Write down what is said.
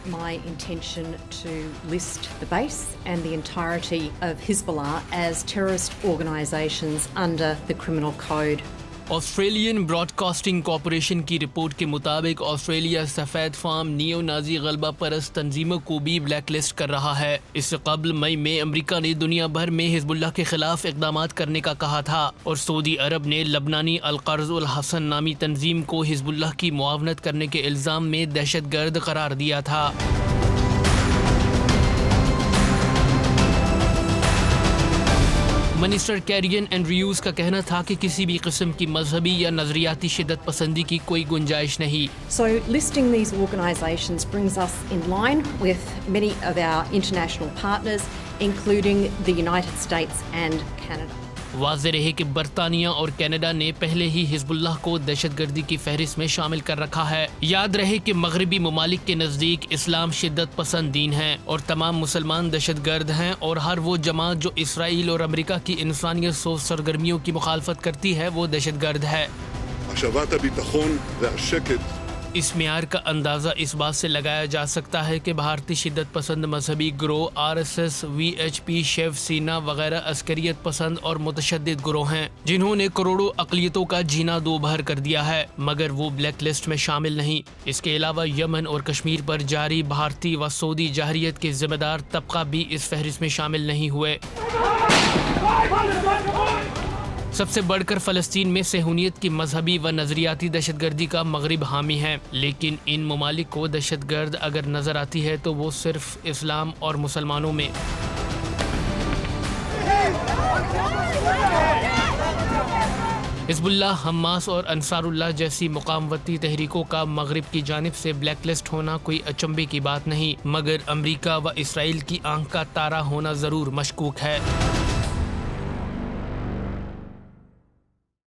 my intention to list the base and the entirety of Hezbollah as terrorist organisations under the Criminal Code. Australian Broadcasting Corporation کی report کے مطابق Australia سفید فام new Nazi غلبہ پرست تنظیموں کو بھی بلیک لسٹ کر رہا ہے۔ اس سے قبل مئی میں امریکہ نے دنیا بھر میں حزب اللہ کے خلاف اقدامات کرنے کا کہا تھا اور سعودی عرب نے لبنانی القرض الحسن نامی تنظیم کو حزب اللہ کی معاونت کرنے کے الزام میں دہشت گرد قرار دیا تھا۔ منسٹر کیرین اینڈریوز کا کہنا تھا کہ کسی بھی قسم کی مذہبی یا نظریاتی شدت پسندی کی کوئی گنجائش نہیں۔ So listing these organisations brings us in line with many of our international partners, including the United States and Canada. واضح رہے کہ برطانیہ اور کینیڈا نے پہلے ہی حزب اللہ کو دہشت گردی کی فہرست میں شامل کر رکھا ہے۔ یاد رہے کہ مغربی ممالک کے نزدیک اسلام شدت پسند دین ہے اور تمام مسلمان دہشت گرد ہیں، اور ہر وہ جماعت جو اسرائیل اور امریکہ کی انسانیت سوز سرگرمیوں کی مخالفت کرتی ہے وہ دہشت گرد ہے۔ השבת הביטחון והשקט اس معیار کا اندازہ اس بات سے لگایا جا سکتا ہے کہ بھارتی شدت پسند مذہبی گروہ RSS، VHP، شیو سینا وغیرہ عسکریت پسند اور متشدد گروہ ہیں جنہوں نے کروڑوں اقلیتوں کا جینا دو بھر کر دیا ہے، مگر وہ بلیک لسٹ میں شامل نہیں۔ اس کے علاوہ یمن اور کشمیر پر جاری بھارتی و سعودی جارحیت کے ذمہ دار طبقہ بھی اس فہرست میں شامل نہیں ہوئے۔ سب سے بڑھ کر فلسطین میں صہیونیت کی مذہبی و نظریاتی دہشت گردی کا مغرب حامی ہے، لیکن ان ممالک کو دہشت گرد اگر نظر آتی ہے تو وہ صرف اسلام اور مسلمانوں میں۔ حزب اللہ، حماس اور انصار اللہ جیسی مقاومتی تحریکوں کا مغرب کی جانب سے بلیک لسٹ ہونا کوئی اچنبے کی بات نہیں، مگر امریکہ و اسرائیل کی آنکھ کا تارا ہونا ضرور مشکوک ہے۔